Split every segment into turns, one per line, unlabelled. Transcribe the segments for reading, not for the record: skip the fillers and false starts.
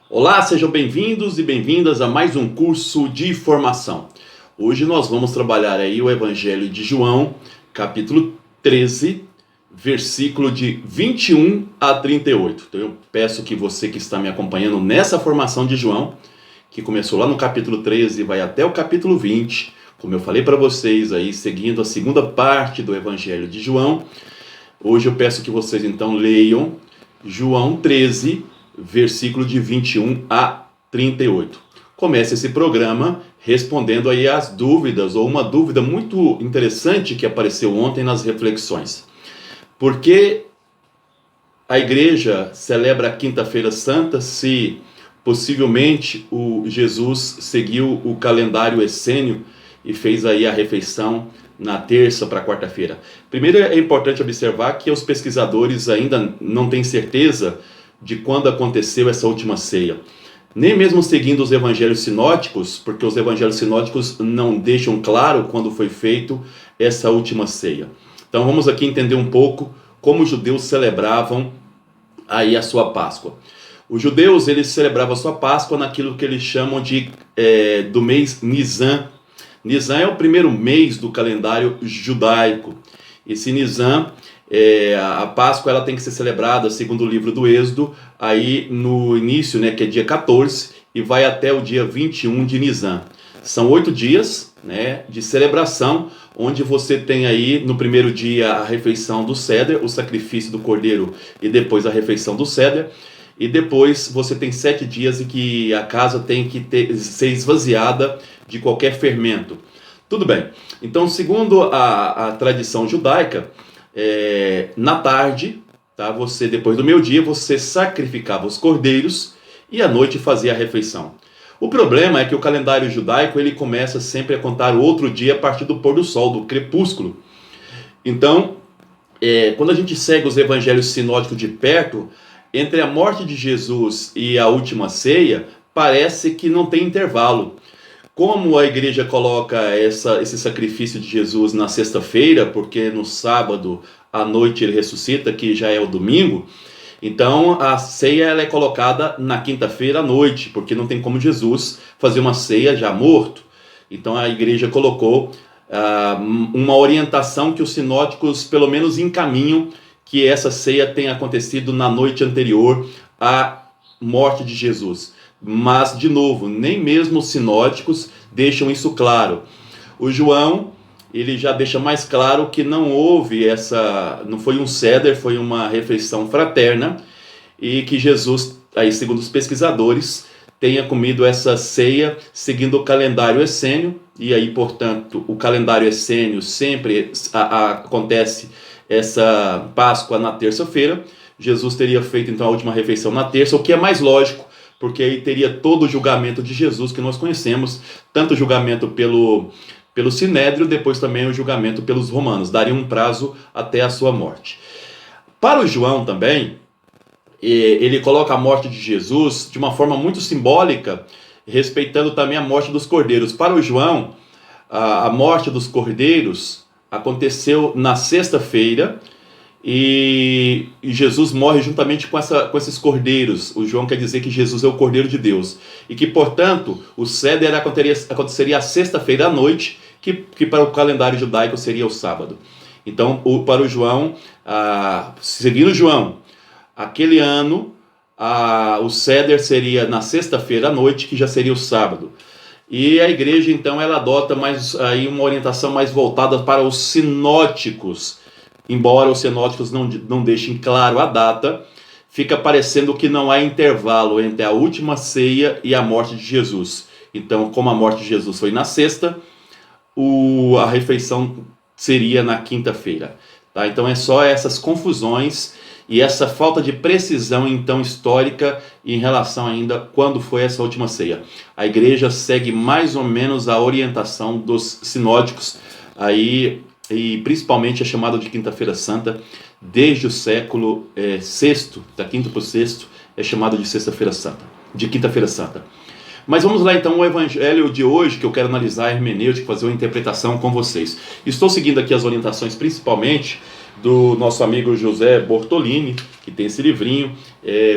Olá, sejam bem-vindos e bem-vindas a mais um curso de formação. Hoje nós vamos trabalhar aí o Evangelho de João, capítulo 13, versículo de 21 a 38. Então eu peço que você que está me acompanhando nessa formação de João, que começou lá no capítulo 13 e vai até o capítulo 20, como eu falei para vocês aí, seguindo a segunda parte do Evangelho de João, hoje eu peço que vocês então leiam João 13, versículo de 21 a 38. Comece esse programa respondendo aí as dúvidas, ou uma dúvida muito interessante que apareceu ontem nas reflexões. Por que a igreja celebra a Quinta-feira Santa se possivelmente o Jesus seguiu o calendário essênio e fez aí a refeição na terça para quarta-feira? Primeiro é importante observar que os pesquisadores ainda não têm certeza de quando aconteceu essa última ceia. Nem mesmo seguindo os evangelhos sinóticos, porque os evangelhos sinóticos não deixam claro quando foi feito essa última ceia. Então vamos aqui entender um pouco como os judeus celebravam aí a sua Páscoa. Os judeus, eles celebravam a sua Páscoa naquilo que eles chamam de do mês Nisan. Nisan é o primeiro mês do calendário judaico. Esse Nisan, a Páscoa, ela tem que ser celebrada, segundo o livro do Êxodo, aí no início, né, que é dia 14, e vai até o dia 21 de Nisan. São 8 dias, né, de celebração, onde você tem aí no primeiro dia a refeição do Seder, o sacrifício do cordeiro e depois a refeição do Seder, e depois você tem 7 dias em que a casa tem que ser esvaziada de qualquer fermento. Tudo bem. Então, segundo a tradição judaica, na tarde, tá, você depois do meio-dia, você sacrificava os cordeiros e à noite fazia a refeição. O problema é que o calendário judaico ele começa sempre a contar o outro dia a partir do pôr do sol, do crepúsculo. Então, quando a gente segue os evangelhos sinóticos de perto, entre a morte de Jesus e a última ceia, parece que não tem intervalo. Como a igreja coloca esse sacrifício de Jesus na sexta-feira, porque no sábado à noite ele ressuscita, que já é o domingo, então a ceia ela é colocada na quinta-feira à noite, porque não tem como Jesus fazer uma ceia já morto. Então a igreja colocou uma orientação que os sinóticos pelo menos encaminham que essa ceia tenha acontecido na noite anterior à morte de Jesus. Mas, de novo, nem mesmo os sinóticos deixam isso claro. O João, ele já deixa mais claro que não houve não foi um Seder, foi uma refeição fraterna, e que Jesus, aí segundo os pesquisadores, tenha comido essa ceia seguindo o calendário essênio, e aí, portanto, o calendário essênio sempre acontece essa Páscoa na terça-feira. Jesus teria feito então a última refeição na terça, o que é mais lógico, porque aí teria todo o julgamento de Jesus que nós conhecemos, tanto o julgamento pelo Sinédrio, depois também o julgamento pelos romanos, daria um prazo até a sua morte. Para o João também, ele coloca a morte de Jesus de uma forma muito simbólica, respeitando também a morte dos cordeiros. Para o João, a morte dos cordeiros aconteceu na sexta-feira, e Jesus morre juntamente com esses cordeiros. O João quer dizer que Jesus é o Cordeiro de Deus. E que, portanto, o Seder aconteceria à sexta-feira à noite, que para o calendário judaico seria o sábado. Então, para o João, seguindo João, aquele ano, o Seder seria na sexta-feira à noite, que já seria o sábado. E a igreja, então, ela adota aí uma orientação mais voltada para os sinóticos. Embora os sinóticos não deixem claro a data, fica parecendo que não há intervalo entre a última ceia e a morte de Jesus. Então, como a morte de Jesus foi na sexta, a refeição seria na quinta-feira. Tá? Então, é só essas confusões e essa falta de precisão, então, histórica em relação ainda quando foi essa última ceia. A igreja segue mais ou menos a orientação dos sinóticos aí, e principalmente é chamado de Quinta-feira Santa, desde o século VI, da quinta para o sexto, é chamado de Sexta-feira Santa, de Quinta-feira Santa. Mas vamos lá então, o evangelho de hoje, que eu quero analisar a hermenêutica, fazer uma interpretação com vocês. Estou seguindo aqui as orientações, principalmente do nosso amigo José Bortolini, que tem esse livrinho,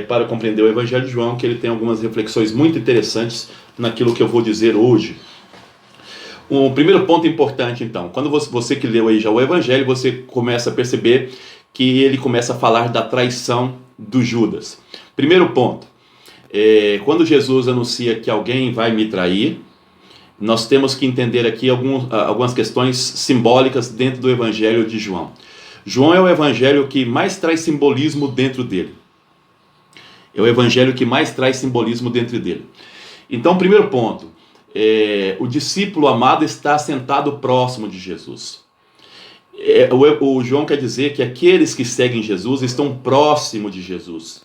para compreender o Evangelho de João, que ele tem algumas reflexões muito interessantes naquilo que eu vou dizer hoje. O primeiro ponto importante, então, quando você que leu aí já o Evangelho, você começa a perceber que ele começa a falar da traição do Judas. Primeiro ponto, quando Jesus anuncia que alguém vai me trair, nós temos que entender aqui algumas questões simbólicas dentro do Evangelho de João. João é o Evangelho que mais traz simbolismo dentro dele. É o Evangelho que mais traz simbolismo dentro dele. Então, primeiro ponto, o discípulo amado está sentado próximo de Jesus. O João quer dizer que aqueles que seguem Jesus estão próximo de Jesus.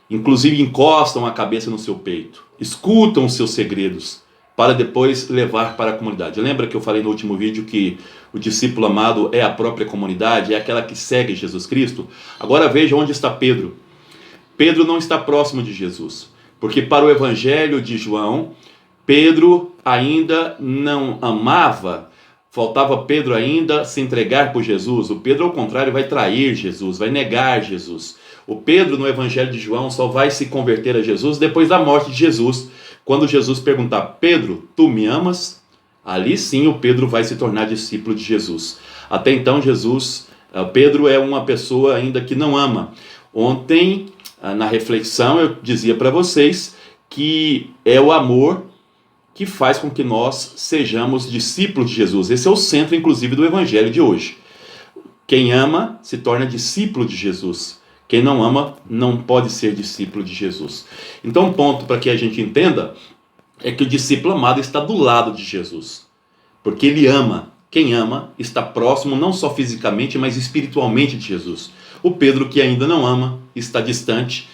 Inclusive encostam a cabeça no seu peito, escutam os seus segredos, para depois levar para a comunidade. Lembra que eu falei no último vídeo que o discípulo amado é a própria comunidade, é aquela que segue Jesus Cristo? Agora veja onde está Pedro. Pedro não está próximo de Jesus, porque para o Evangelho de João, Pedro ainda não amava, faltava Pedro ainda se entregar por Jesus. O Pedro, ao contrário, vai trair Jesus, vai negar Jesus. O Pedro, no Evangelho de João, só vai se converter a Jesus depois da morte de Jesus. Quando Jesus perguntar, Pedro, tu me amas? Ali sim o Pedro vai se tornar discípulo de Jesus. Até então Pedro é uma pessoa ainda que não ama. Ontem, na reflexão, eu dizia para vocês que é o amor que faz com que nós sejamos discípulos de Jesus. Esse é o centro, inclusive, do Evangelho de hoje. Quem ama se torna discípulo de Jesus. Quem não ama não pode ser discípulo de Jesus. Então, um ponto para que a gente entenda é que o discípulo amado está do lado de Jesus, porque ele ama. Quem ama está próximo não só fisicamente, mas espiritualmente de Jesus. O Pedro, que ainda não ama, está distante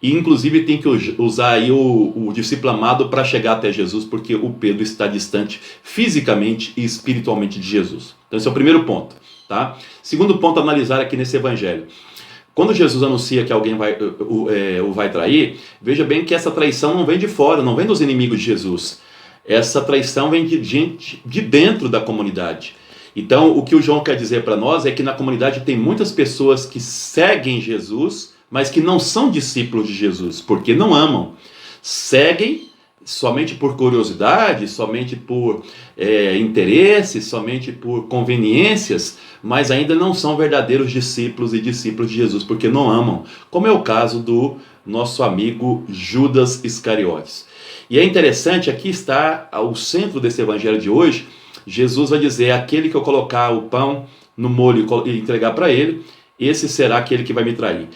e inclusive tem que usar aí o discípulo amado para chegar até Jesus, porque o Pedro está distante fisicamente e espiritualmente de Jesus. Então esse é o primeiro ponto, tá? Segundo ponto a analisar aqui nesse evangelho. Quando Jesus anuncia que alguém o vai trair, veja bem que essa traição não vem de fora, não vem dos inimigos de Jesus. Essa traição vem de gente de dentro da comunidade. Então, o que o João quer dizer para nós é que na comunidade tem muitas pessoas que seguem Jesus, mas que não são discípulos de Jesus, porque não amam. Seguem somente por curiosidade, somente por interesse, somente por conveniências, mas ainda não são verdadeiros discípulos e discípulos de Jesus, porque não amam, como é o caso do nosso amigo Judas Iscariotes. E é interessante, aqui está o centro desse evangelho de hoje. Jesus vai dizer, aquele que eu colocar o pão no molho e entregar para ele, esse será aquele que vai me trair.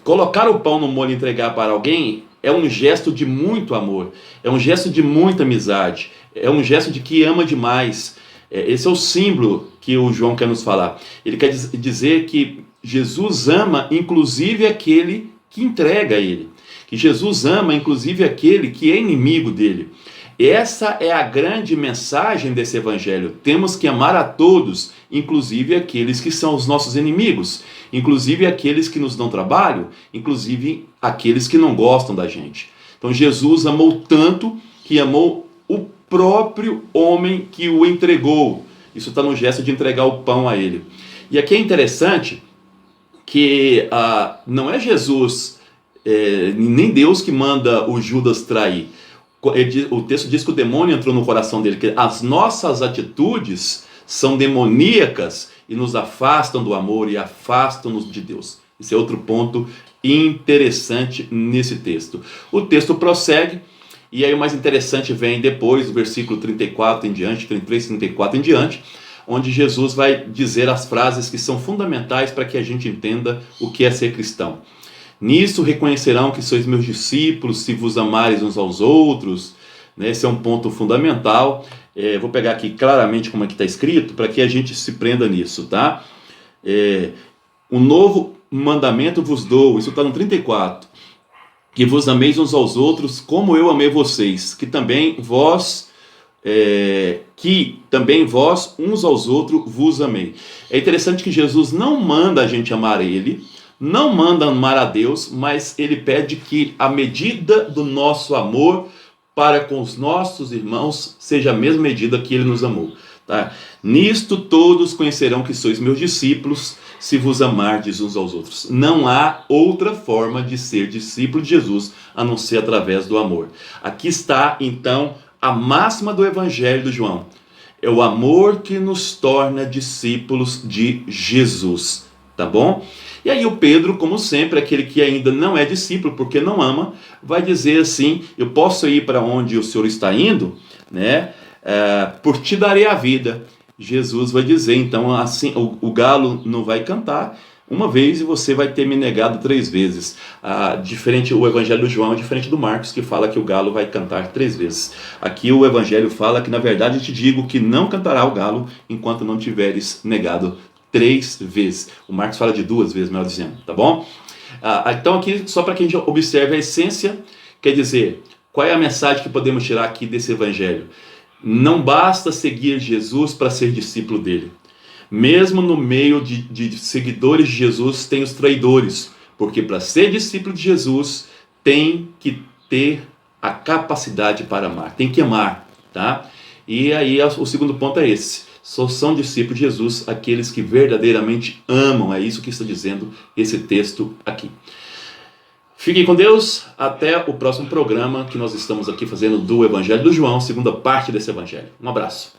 Colocar o pão no molho e entregar para alguém é um gesto de muito amor, é um gesto de muita amizade, é um gesto de que ama demais. Esse é o símbolo que o João quer nos falar. Ele quer dizer que Jesus ama inclusive aquele que entrega a ele, que Jesus ama inclusive aquele que é inimigo dele. Essa é a grande mensagem desse evangelho. Temos que amar a todos, inclusive aqueles que são os nossos inimigos, inclusive aqueles que nos dão trabalho, inclusive aqueles que não gostam da gente. Então Jesus amou tanto que amou o próprio homem que o entregou. Isso está no gesto de entregar o pão a ele. E aqui é interessante que não é Jesus, nem Deus que manda o Judas trair. O texto diz que o demônio entrou no coração dele, que as nossas atitudes são demoníacas e nos afastam do amor e afastam-nos de Deus. Esse é outro ponto interessante nesse texto. O texto prossegue, e aí o mais interessante vem depois, do versículo 34 em diante, 33, 34 em diante, onde Jesus vai dizer as frases que são fundamentais para que a gente entenda o que é ser cristão. Nisso reconhecerão que sois meus discípulos, se vos amares uns aos outros. Esse é um ponto fundamental. Vou pegar aqui claramente como é que está escrito, para que a gente se prenda nisso, tá? Um novo mandamento vos dou, isso está no 34, que vos ameis uns aos outros, como eu amei vocês, que também vós uns aos outros vos amei. É interessante que Jesus não manda a gente amar ele, não manda amar a Deus, mas ele pede que a medida do nosso amor para com os nossos irmãos seja a mesma medida que ele nos amou. Tá? Nisto todos conhecerão que sois meus discípulos, se vos amardes uns aos outros. Não há outra forma de ser discípulo de Jesus a não ser através do amor. Aqui está então a máxima do Evangelho de João. É o amor que nos torna discípulos de Jesus, tá bom? E aí o Pedro, como sempre, aquele que ainda não é discípulo porque não ama, vai dizer assim: eu posso ir para onde o Senhor está indo, né? Por ti darei a vida. Jesus vai dizer, então, assim, o galo não vai cantar uma vez e você vai ter me negado 3 vezes. Diferente, o Evangelho de João é diferente do Marcos, que fala que o galo vai cantar 3 vezes. Aqui o Evangelho fala que, na verdade, eu te digo que não cantará o galo enquanto não tiveres negado 3 vezes. O Marcos fala de 2 vezes, melhor dizendo, tá bom? Então aqui, só para que a gente observe a essência, quer dizer, qual é a mensagem que podemos tirar aqui desse Evangelho? Não basta seguir Jesus para ser discípulo dele. Mesmo no meio de seguidores de Jesus, tem os traidores. Porque para ser discípulo de Jesus, tem que ter a capacidade para amar. Tem que amar, tá? E aí o segundo ponto é esse. Só são discípulos de Jesus aqueles que verdadeiramente amam. É isso que está dizendo esse texto aqui. Fiquem com Deus, até o próximo programa que nós estamos aqui fazendo do Evangelho do João, segunda parte desse Evangelho. Um abraço.